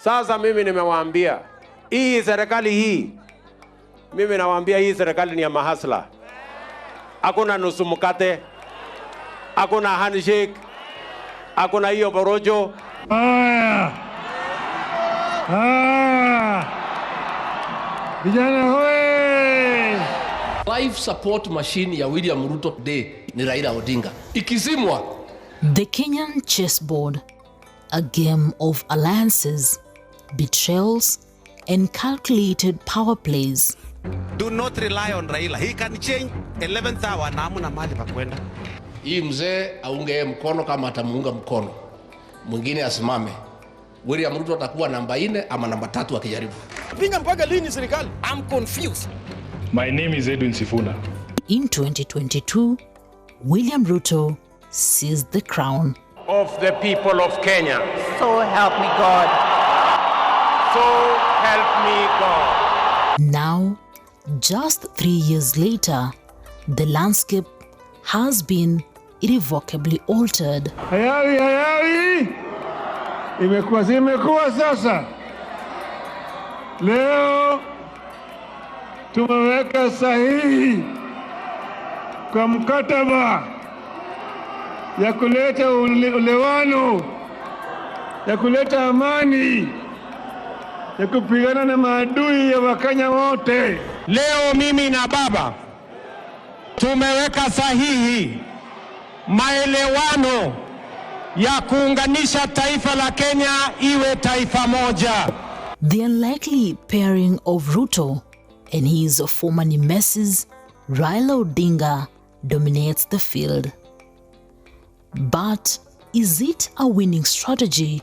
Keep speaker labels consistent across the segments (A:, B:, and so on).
A: Sasa mimi nimewaambia hii serikali hii, mimi nawaambia hii serikali ni ya mahasla. Hakuna nusu mkate, hakuna handshake, hakuna hiyo borojo.
B: Vijana hoye!
C: Life support machine ya William Ruto Day ni Raila Odinga. Ikizimwa.
D: The Kenyan chessboard, a game of alliances, betrayals, and calculated power plays.
E: Do not rely on Raila. He can change 11th hour na hamuna mahali pa kwenda.
C: Hii mzee aunge mkono kama atamuunga mkono. Mwingine asimame. William Ruto atakuwa namba 4 ama namba 3 akijaribu.
E: Pinga mpaka lini serikali? I'm confused.
B: My name is Edwin Sifuna.
D: In 2022, William Ruto seized the crown
A: Of the people of Kenya.
F: So help me God.
A: So help me God.
D: Now, just 3 years later, the landscape has been irrevocably altered.
B: Hayawi! Imekuwa sasa. Leo tumeweka sahihi kwa mkataba ya kuleta ulewano, ya kuleta amani, ya kupigana na maadui ya Wakenya wote.
A: Leo mimi na baba tumeweka sahihi maelewano ya kuunganisha taifa la Kenya iwe taifa moja.
D: The unlikely pairing of Ruto and his former nemesis, Raila Odinga, dominates the field. But is it a winning strategy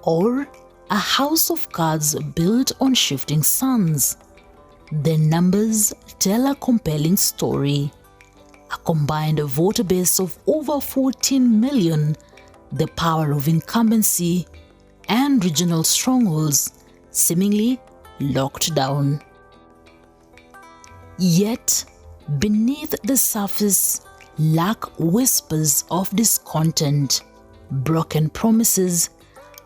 D: or a house of cards built on shifting suns? The numbers tell a compelling story. A combined voter base of over 14 million, the power of incumbency, and regional strongholds seemingly locked down. Yet, beneath the surface lurk whispers of discontent, broken promises,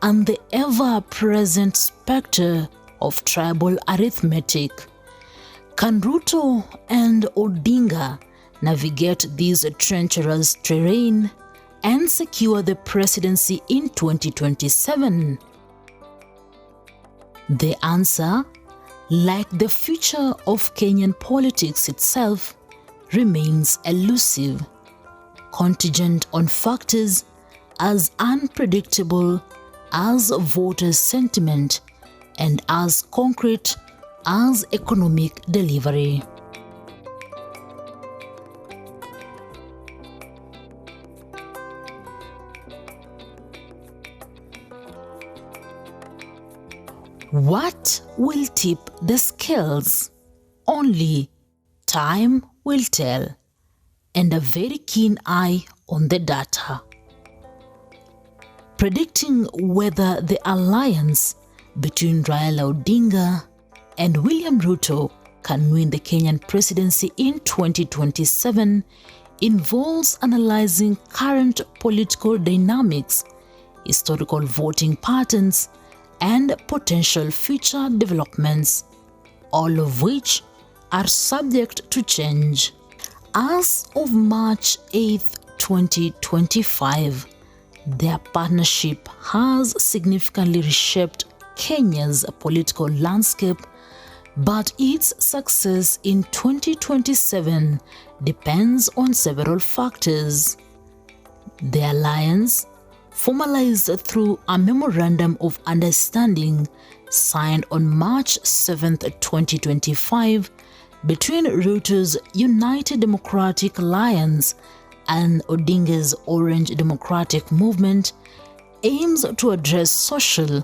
D: and the ever-present specter of tribal arithmetic. Can Ruto and Odinga navigate this treacherous terrain and secure the presidency in 2027? The answer, like the future of Kenyan politics itself, remains elusive, contingent on factors as unpredictable as voters' sentiment and as concrete as economic delivery. What will tip the scales? Only time will tell, and a very keen eye on the data. Predicting whether the alliance between Raila Odinga and William Ruto can win the Kenyan presidency in 2027 involves analyzing current political dynamics, historical voting patterns, and potential future developments, all of which are subject to change. As of March 8, 2025, their partnership has significantly reshaped Kenya's political landscape, but its success in 2027 depends on several factors. The alliance, formalized through a memorandum of understanding signed on March 7, 2025, between Ruto's United Democratic Alliance and Odinga's Orange Democratic Movement, aims to address social,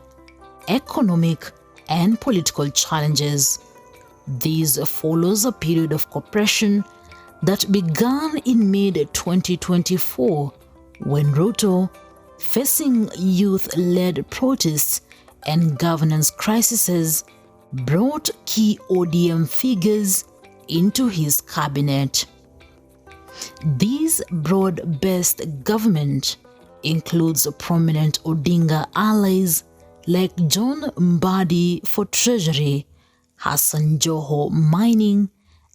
D: economic, and political challenges. This follows a period of cooperation that began in mid-2024 when Ruto, facing youth-led protests and governance crises, brought key ODM figures into his cabinet. This broad-based government includes prominent Odinga allies like John Mbadi for Treasury, Hassan Joho Mining,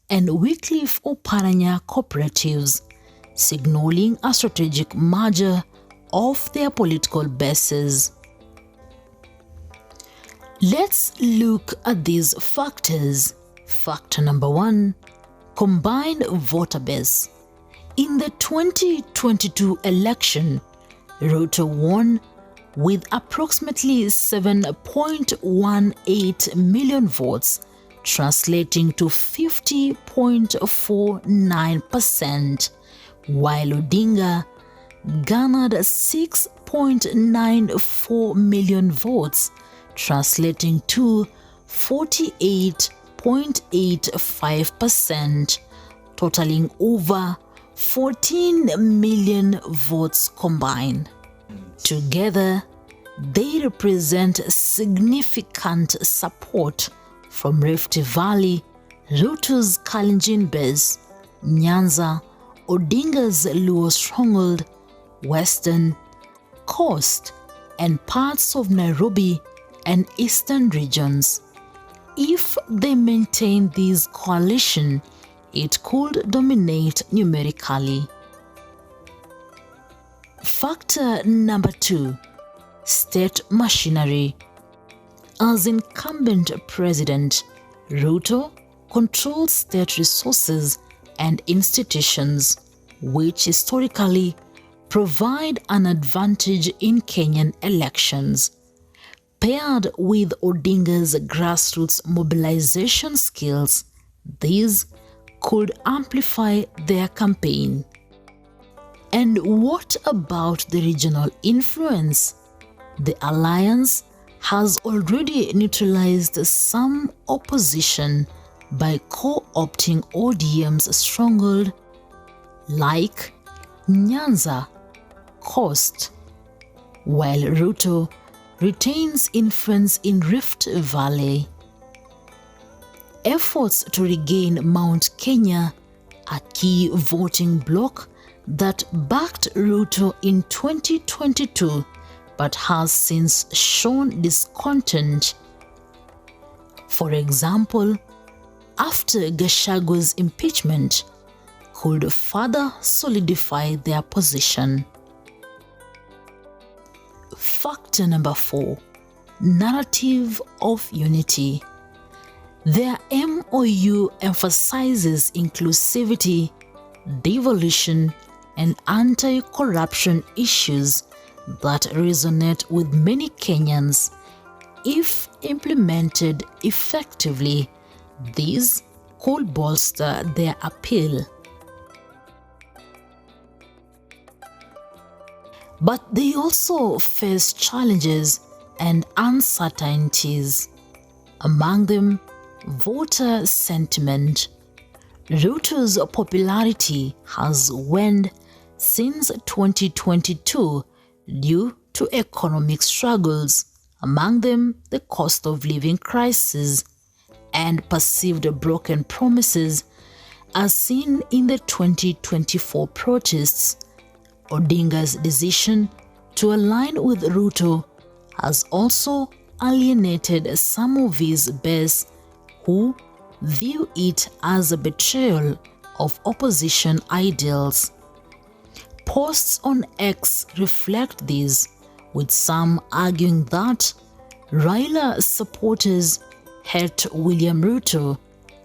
D: and Wycliffe Oparanya Cooperatives, signaling a strategic merger of their political bases. Let's look at these factors. Factor number 1, combined voter base. In the 2022 election, Ruto won with approximately 7.18 million votes, translating to 50.49%, while Odinga garnered 6.94 million votes, translating to 48.85%, totaling over 14 million votes combined. Together, they represent significant support from Rift Valley, Ruto's Kalenjin base, Nyanza, Odinga's Luo stronghold, Western, Coast, and parts of Nairobi and Eastern regions. If they maintain this coalition, it could dominate numerically. Factor number 2, state machinery. As incumbent president, Ruto controls state resources and institutions, which historically provide an advantage in Kenyan elections. Paired with Odinga's grassroots mobilization skills, these could amplify their campaign. And what about the regional influence? The alliance has already neutralized some opposition by co-opting ODM's stronghold like Nyanza, Coast, while Ruto retains influence in Rift Valley. Efforts to regain Mount Kenya, a key voting bloc that backed Ruto in 2022 but has since shown discontent. For example, after Gachagwa's impeachment, could further solidify their position. Factor number 4, narrative of unity. Their MOU emphasizes inclusivity, devolution, and anti-corruption issues that resonate with many Kenyans. If implemented effectively, these could bolster their appeal. But they also face challenges and uncertainties. Among them, voter sentiment. Ruto's popularity has waned since 2022 due to economic struggles, among them the cost of living crisis and perceived broken promises as seen in the 2024 protests. Odinga's decision to align with Ruto has also alienated some of his base who view it as a betrayal of opposition ideals. Posts on X reflect this, with some arguing that RAILA supporters hate William Ruto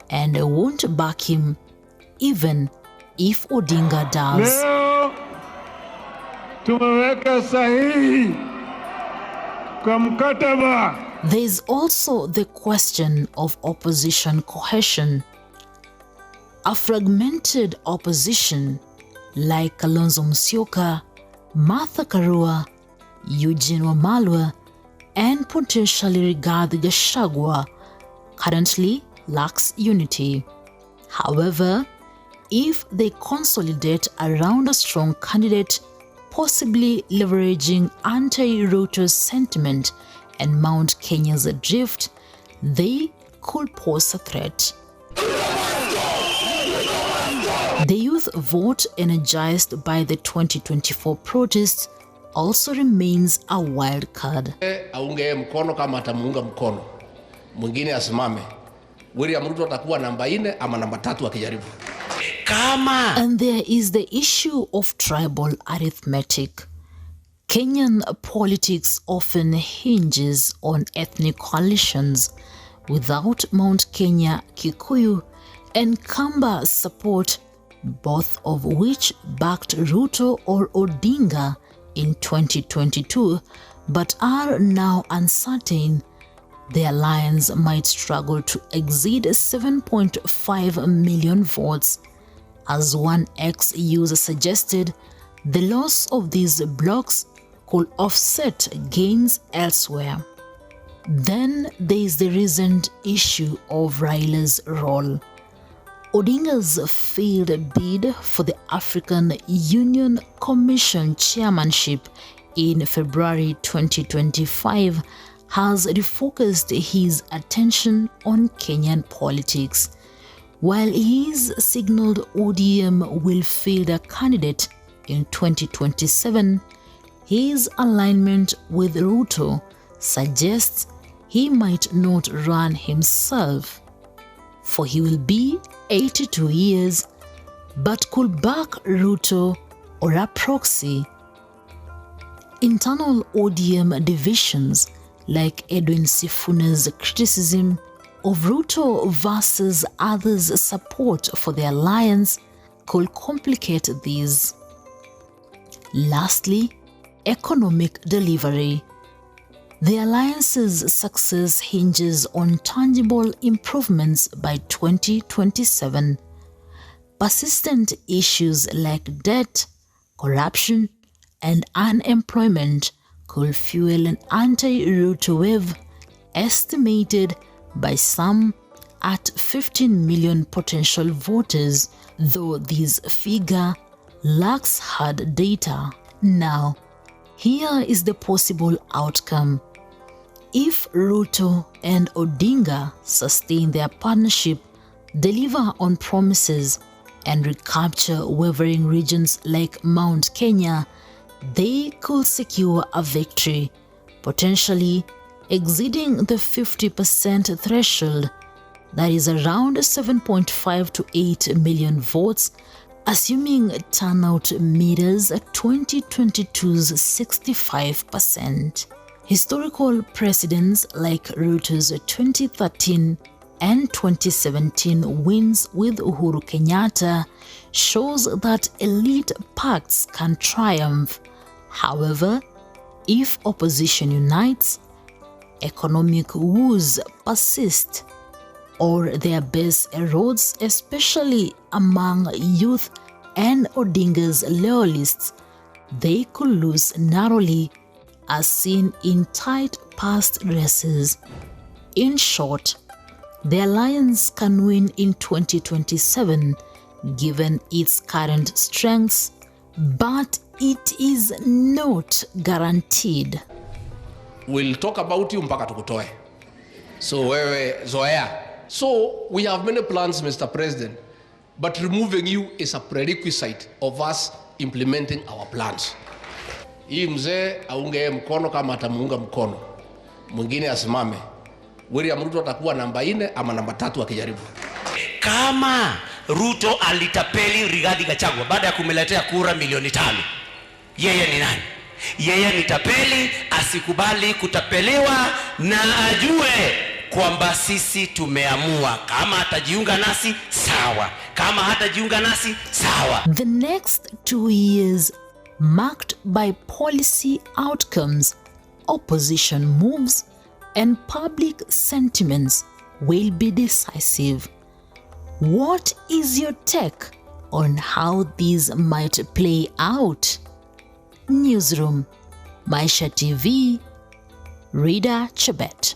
D: and won't back him even if Odinga does.
B: Leo tumeweka sahihi kwa mkataba.
D: There is also the question of opposition cohesion. A fragmented opposition like Kalonzo Musyoka, Martha Karua, Eugene Wamalwa, and potentially Rigathi Gachagua currently lacks unity. However, if they consolidate around a strong candidate, possibly leveraging anti-Ruto sentiment and Mount Kenya's drift, they could pose a threat. The youth vote, energized by the 2024 protests, also remains a wild card.
C: Aunge mkono kama atamuunga mkono. Mwingine asimame. William Ruto atakuwa namba 4 ama namba 3 akijaribu.
E: Kama.
D: And there is the issue of tribal arithmetic. Kenyan politics often hinges on ethnic coalitions. Without Mount Kenya, Kikuyu, and Kamba support, both of which backed Ruto or Odinga in 2022, but are now uncertain, the alliance might struggle to exceed 7.5 million votes. As one ex-user suggested, the loss of these blocks could offset gains elsewhere. Then there is the recent issue of Raila's role. Odinga's failed bid for the African Union Commission chairmanship in February 2025 has refocused his attention on Kenyan politics. While he's signaled ODM will field a candidate in 2027, his alignment with Ruto suggests he might not run himself, for he will be 82 years, but could back Ruto or a proxy. Internal ODM divisions, like Edwin Sifuna's criticism of Ruto versus others' support for the alliance, could complicate these. Lastly, economic delivery. The alliance's success hinges on tangible improvements by 2027. Persistent issues like debt, corruption, and unemployment could fuel an anti-Ruto wave, estimated by some at 15 million potential voters, though this figure lacks hard data. Now, here is the possible outcome. If Ruto and Odinga sustain their partnership, deliver on promises, and recapture wavering regions like Mount Kenya, they could secure a victory, potentially exceeding the 50% threshold, that is around 7.5 to 8 million votes, assuming turnout mirrors 2022's 65%. Historical precedents like Ruto's 2013 and 2017 wins with Uhuru Kenyatta shows that elite pacts can triumph. However, if opposition unites, economic woes persist, or their base erodes, especially among youth and Odinga's loyalists, they could lose narrowly, as seen in tight past races. In short, the alliance can win in 2027 given its current strengths, but it is not guaranteed.
C: We'll talk about you mpaka tukutoe. So wewe zoea. So we have many plans, Mr. President, but removing you is a prerequisite of us implementing our plans. Hii mzee aunge mkono kama atamuunga mkono. Mwingine asimame. William Ruto atakuwa namba 4 ama namba 3 akijaribu.
E: Kama Ruto alitapeli Rigathi Gachagua baada ya kumeletea kura milioni 5. Yeye ni nani? Yeye ni tapeli, asikubali kutapeliwa na ajue kwamba sisi tumeamua. Kama atajiunga nasi sawa, kama hatajiunga nasi sawa.
D: The next 2 years marked by policy outcomes, opposition moves, and public sentiments will be decisive. What is your take on how these might play out? Newsroom, Maisa TV, Ridah Chebet.